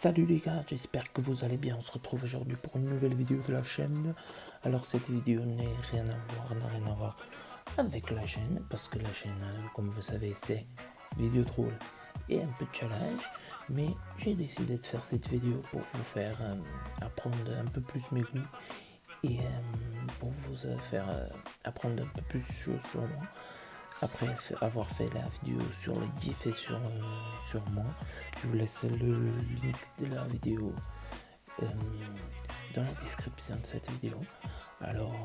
Salut les gars, j'espère que vous allez bien. On se retrouve aujourd'hui pour une nouvelle vidéo de la chaîne. Alors cette vidéo n'a rien à voir avec la chaîne, parce que la chaîne, comme vous savez, c'est vidéo troll et un peu de challenge. Mais j'ai décidé de faire cette vidéo pour vous faire apprendre un peu plus mes goûts et pour vous faire apprendre un peu plus sur moi. Après avoir fait la vidéo sur les gifs et sur moi, je vous laisse le link de la vidéo dans la description de cette vidéo. Alors,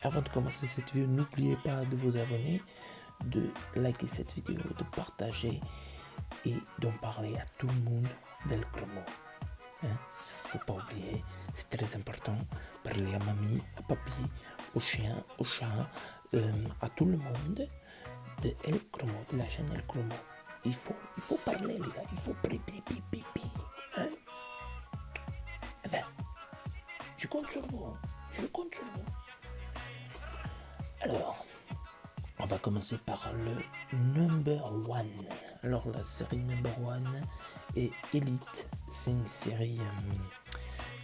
avant de commencer cette vidéo, n'oubliez pas de vous abonner, de liker cette vidéo, de partager et d'en parler à tout le monde d'El Cromo. Faut pas oublier, c'est très important. Parler à mamie, à papy, au chien, au chat, à tout le monde de El Cromo, de la chaîne El Cromo. Il faut parler les gars, il faut hein? Enfin, je compte sur vous, je compte sur vous. Alors, on va commencer par le number one. Alors la série number one est Elite. C'est une série,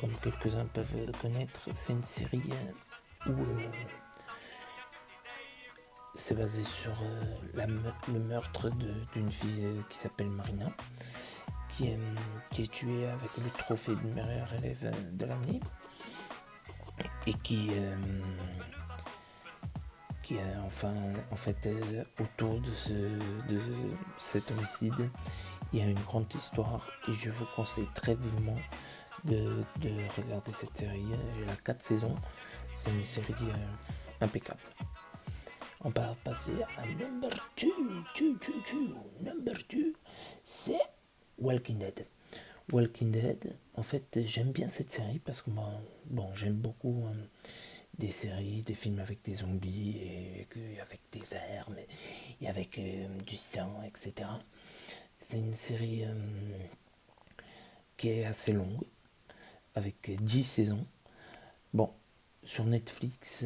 comme quelques-uns peuvent connaître, c'est une série où c'est basé sur le meurtre d'une fille qui s'appelle Marina, qui est tuée avec le trophée de meilleur élève de l'année et qui enfin, en fait, autour de cet homicide, il y a une grande histoire et je vous conseille très vivement de regarder cette série. Elle a 4 saisons, c'est une série impeccable. On va passer à number 2. Number 2, c'est Walking Dead. Walking Dead, en fait, j'aime bien cette série parce que moi, j'aime beaucoup des séries, des films avec des zombies et avec des armes et avec du sang, etc. C'est une série qui est assez longue, avec 10 saisons. Bon, sur Netflix,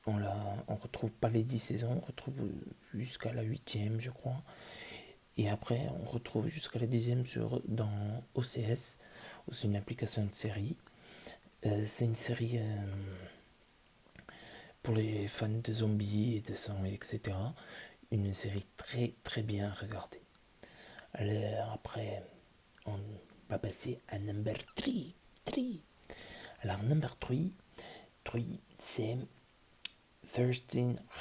on retrouve pas les 10 saisons, on retrouve jusqu'à la 8e, je crois. Et après, on retrouve jusqu'à la 10e dans OCS, c'est une application de série. C'est une série pour les fans de zombies et de sang, etc. Une série très très bien regardée. Alors après, on va passer à number 3. Alors number 3, c'est 13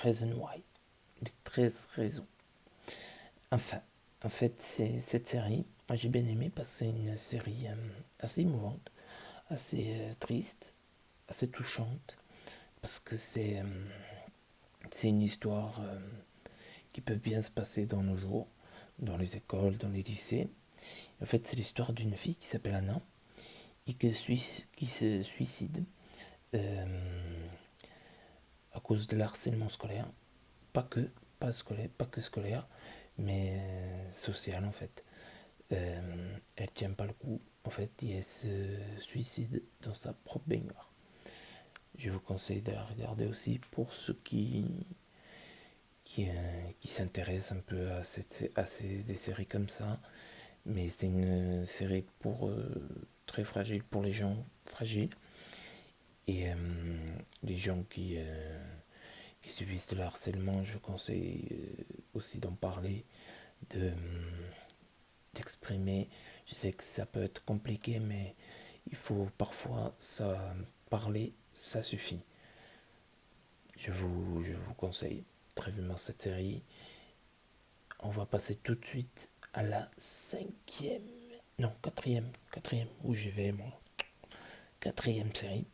Reasons Why. Les 13 raisons. Enfin, en fait, c'est cette série, moi j'ai bien aimé parce que c'est une série assez émouvante, assez triste, assez touchante, parce que c'est une histoire qui peut bien se passer dans nos jours, dans les écoles, dans les lycées. En fait, c'est l'histoire d'une fille qui s'appelle Anna et qui se suicide à cause de l'harcèlement scolaire. Pas que scolaire, mais social en fait. Elle tient pas le coup en fait et elle se suicide dans sa propre baignoire. Je vous conseille de la regarder aussi pour ceux qui s'intéressent un peu à des séries comme ça. Mais c'est une série pour très fragile pour les gens fragiles et les gens qui subissent de harcèlement. Je conseille aussi d'en parler, d'exprimer. Je sais que ça peut être compliqué, mais il faut parfois ça parler, ça suffit. Je vous conseille très vivement cette série. On va passer tout de suite à la 5e, non, quatrième, où je vais moi. 4e série,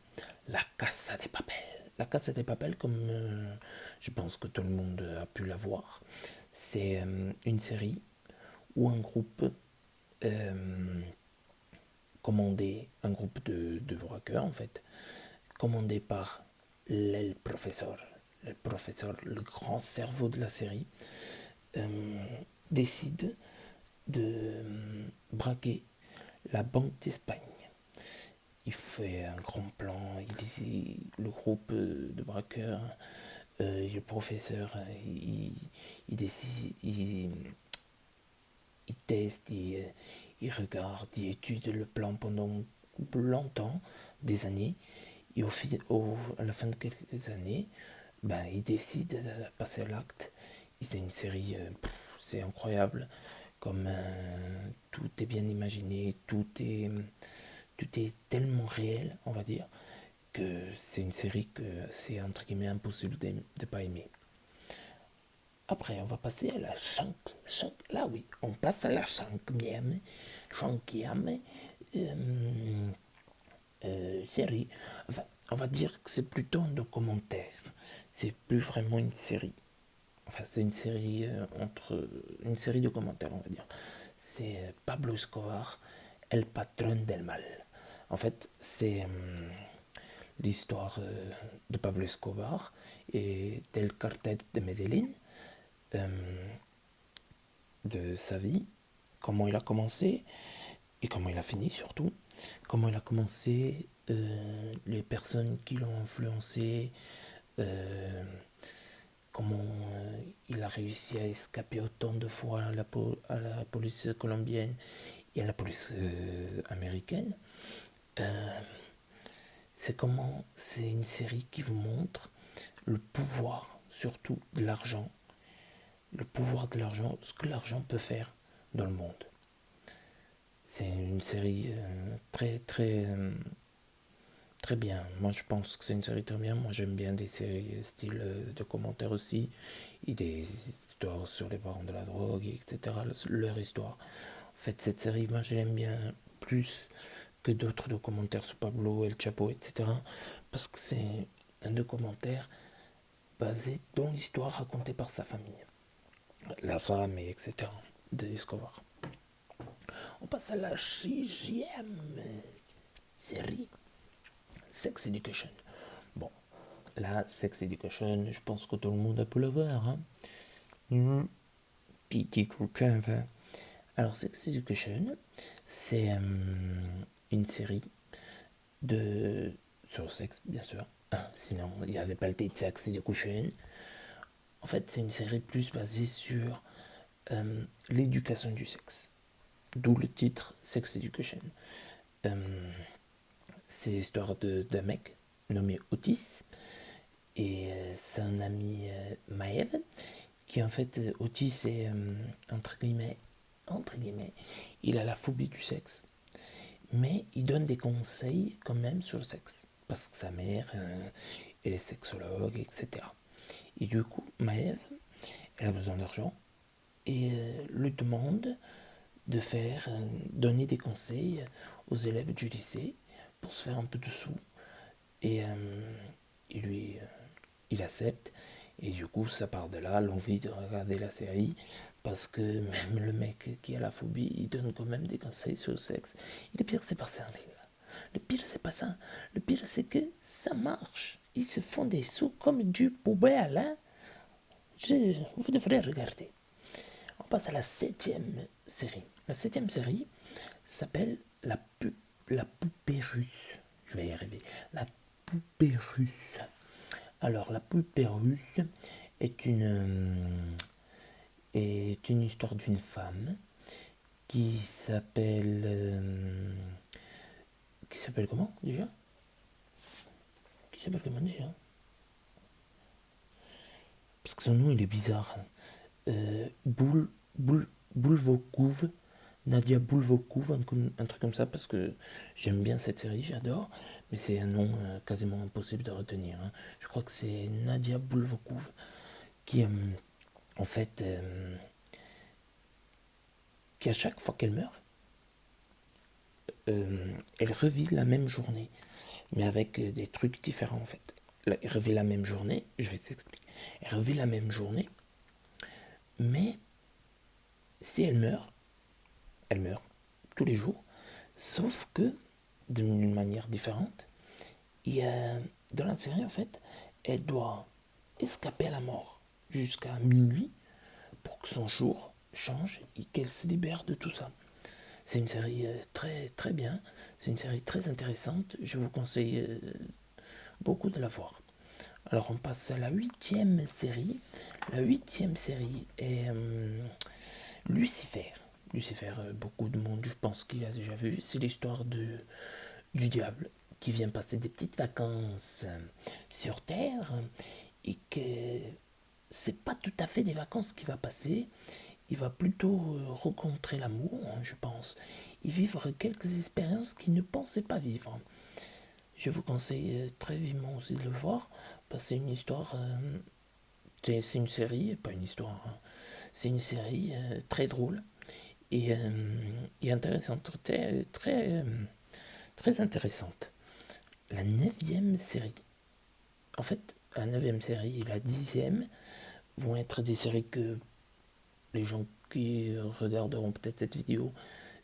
La Casa de Papel. La Casa de Papel, comme je pense que tout le monde a pu la voir, c'est une série où un groupe un groupe de braqueurs en fait, commandé par le professeur, le grand cerveau de la série, décide de braquer la Banque d'Espagne. Il fait un grand plan, le groupe de braqueurs, le professeur, il décide, il teste, il regarde, il étudie le plan pendant longtemps, des années, et à la fin de quelques années, ben, il décide de passer à l'acte. C'est une série, c'est incroyable, comme tout est bien imaginé, tout est tellement réel, on va dire, que c'est une série que c'est entre guillemets impossible de ne pas aimer. Après, on va passer à la là oui, on passe à la cinquième série. Enfin, on va dire que c'est plutôt un documentaire. C'est plus vraiment une série. Enfin, c'est une série une série de commentaires, on va dire. C'est Pablo Escobar, El Patron del Mal. En fait, c'est l'histoire de Pablo Escobar et del cartel de Medellín, euh, de sa vie, comment il a commencé et comment il a fini surtout, comment il a commencé, les personnes qui l'ont influencé, euh, comment il a réussi à escaper autant de fois à la police colombienne et à la police américaine. Euh, c'est une série qui vous montre le pouvoir, surtout de l'argent, le pouvoir de l'argent, ce que l'argent peut faire dans le monde. C'est une série très bien. Moi, je pense que c'est une série très bien. Moi, j'aime bien des séries style de commentaires aussi, et des histoires sur les parents de la drogue, etc. Leur histoire. En fait, cette série, moi, je l'aime bien plus que d'autres documentaires sur Pablo, El Chapo, etc. Parce que c'est un documentaire basé dans l'histoire racontée par sa famille, la femme, et etc. de Escobar. On passe à la sixième série, Sex Education. Bon, la Sex Education, je pense que tout le monde a pu le voir. Hein. Petit coquin, enfin. Alors, Sex Education, c'est une série sur le sexe, bien sûr. Sinon, il n'y avait pas le titre Sex Education. En fait, c'est une série plus basée sur l'éducation du sexe. D'où le titre Sex Education. C'est l'histoire d'un mec nommé Otis et son ami Maëv, qui en fait, Otis est entre guillemets, il a la phobie du sexe, mais il donne des conseils quand même sur le sexe, parce que sa mère, elle est sexologue, etc. Et du coup, Maëv, elle a besoin d'argent et lui demande de donner des conseils aux élèves du lycée pour se faire un peu de sous. Et il accepte. Et du coup, ça part de là, l'envie de regarder la série, parce que même le mec qui a la phobie, il donne quand même des conseils sur le sexe. Et le pire, c'est pas ça, les gars. Le pire, c'est pas ça. Le pire, c'est que ça marche. Ils se font des sous comme du poubelle, hein. Vous devrez regarder. On passe à la septième série. La septième série s'appelle la poupée russe. Je vais y arriver. La poupée russe. Alors, la poupée russe est une histoire d'une femme qui s'appelle... qui s'appelle comment déjà Qui s'appelle comment déjà Parce que son nom il est bizarre. Boul, Boulvokouv, Nadia Boulvokouv, un truc comme ça, parce que j'aime bien cette série, j'adore, mais c'est un nom quasiment impossible de retenir. Hein. Je crois que c'est Nadia Boulvokouv qui, en fait, qui à chaque fois qu'elle meurt, elle revit la même journée, mais avec des trucs différents en fait. Elle revit la même journée, je vais t'expliquer. Elle revit la même journée, mais si elle meurt tous les jours, sauf que d'une manière différente. Et dans la série, en fait, elle doit escaper à la mort jusqu'à minuit pour que son jour change et qu'elle se libère de tout ça. C'est une série très très bien, c'est une série très intéressante, je vous conseille beaucoup de la voir. Alors on passe à la huitième série. La huitième série est Lucifer. Lucifer, beaucoup de monde, je pense qu'il a déjà vu. C'est l'histoire du diable qui vient passer des petites vacances sur Terre et que c'est pas tout à fait des vacances qu'il va passer. Il va plutôt rencontrer l'amour, je pense, et vivre quelques expériences qu'il ne pensait pas vivre. Je vous conseille très vivement aussi de le voir, parce que c'est une histoire, c'est une série, pas une histoire, hein. C'est une série très drôle et intéressante, très intéressante. La neuvième série, en fait, la neuvième série et la 10e vont être des séries que les gens qui regarderont peut-être cette vidéo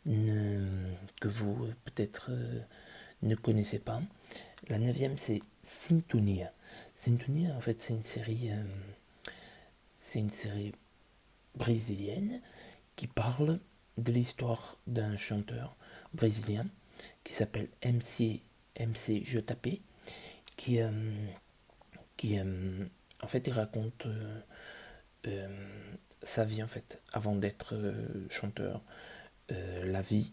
que vous peut-être ne connaissez pas. La neuvième, c'est Syntonia. Syntonia, en fait, c'est une série brésilienne qui parle de l'histoire d'un chanteur brésilien qui s'appelle MC JP, qui, qui en fait, il raconte sa vie, en fait, avant d'être chanteur, la vie,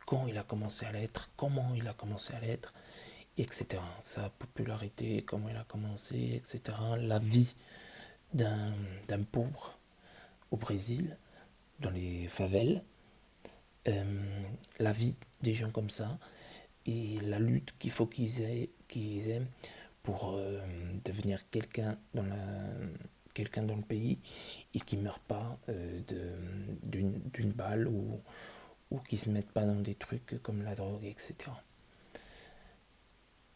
quand il a commencé à l'être, comment il a commencé à l'être, etc. Sa popularité, comment il a commencé, etc. La vie d'un pauvre au Brésil, dans les favelles, la vie des gens comme ça, et la lutte qu'il faut qu'ils aient pour devenir quelqu'un dans le pays et qui ne meurt pas d'une balle ou qui ne se mettent pas dans des trucs comme la drogue, etc.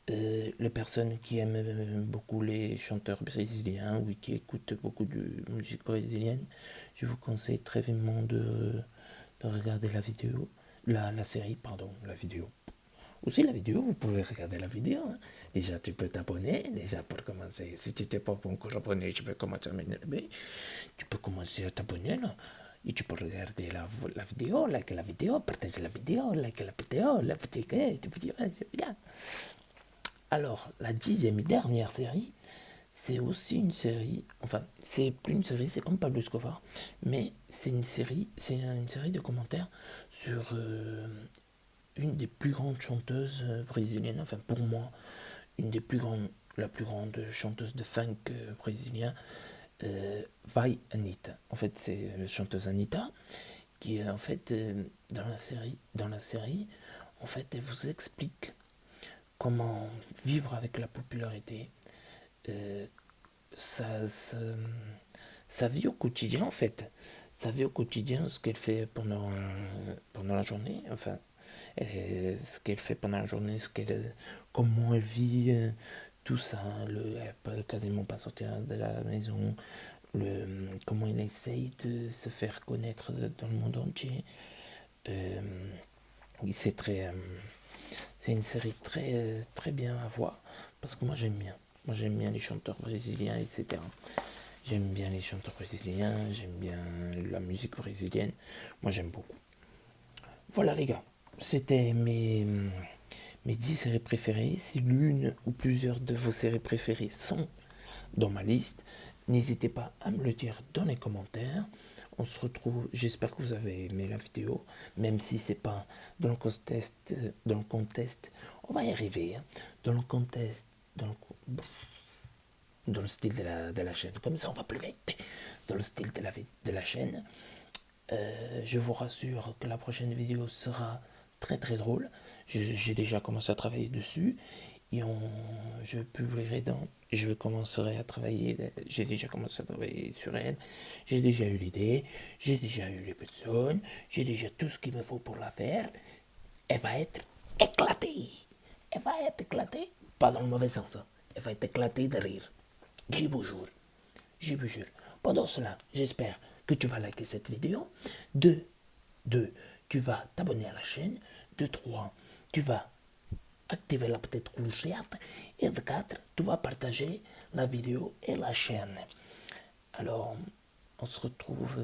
Les personnes qui aiment beaucoup les chanteurs brésiliens ou qui écoutent beaucoup de musique brésilienne, je vous conseille très vivement de regarder la série, pardon, la vidéo. Aussi la vidéo, vous pouvez regarder la vidéo, hein. Déjà, tu peux t'abonner, déjà pour commencer. Si tu n'étais pas encore abonné, tu peux commencer à m'énerver. Tu peux commencer à t'abonner là. Et tu peux regarder la vidéo, like la vidéo, partager la vidéo, like la vidéo, c'est bien. Alors, la 10e et dernière série, c'est aussi une série, enfin, c'est plus une série, c'est comme Pablo Escobar, mais c'est une série de commentaires sur une des plus grandes chanteuses brésiliennes, enfin pour moi, la plus grande chanteuse de funk brésilien, Vai Anitta. En fait, c'est la chanteuse Anitta qui, en fait, dans la série, en fait, elle vous explique comment vivre avec la popularité, euh, sa, sa, sa vie au quotidien en fait. Sa vie au quotidien, ce qu'elle fait pendant la journée, enfin, ce qu'elle fait pendant la journée, comment elle vit, tout ça, elle peut quasiment pas sortir de la maison, comment elle essaye de se faire connaître dans le monde entier. Euh, c'est c'est une série très bien à voir parce que moi j'aime bien. Moi j'aime bien les chanteurs brésiliens, etc. J'aime bien les chanteurs brésiliens, j'aime bien la musique brésilienne. Moi j'aime beaucoup. Voilà les gars, c'était mes 10 séries préférées. Si l'une ou plusieurs de vos séries préférées sont dans ma liste, n'hésitez pas à me le dire dans les commentaires. On se retrouve, j'espère que vous avez aimé la vidéo, même si c'est pas dans le contest, on va y arriver, hein. Dans le contest, dans le style de la chaîne, comme ça on va plus vite, dans le style de la chaîne. Je vous rassure que la prochaine vidéo sera très drôle. J'ai déjà commencé à travailler dessus et je commencerai à travailler. J'ai déjà commencé à travailler sur elle. J'ai déjà eu l'idée, j'ai déjà eu les personnes, j'ai déjà tout ce qu'il me faut pour la faire. Elle va être éclatée. Elle va être éclatée, pas dans le mauvais sens, hein. Elle va être éclatée de rire. Je vous jure. Je vous jure. Pendant cela, j'espère que tu vas liker cette vidéo. 2, tu vas t'abonner à la chaîne. 2, 3, tu vas activer la petite clochette. Et 4, tu vas partager la vidéo et la chaîne. Alors, on se retrouve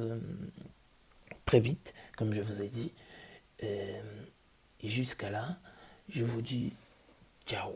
très vite, comme je vous ai dit. Et jusqu'à là, je vous dis ciao.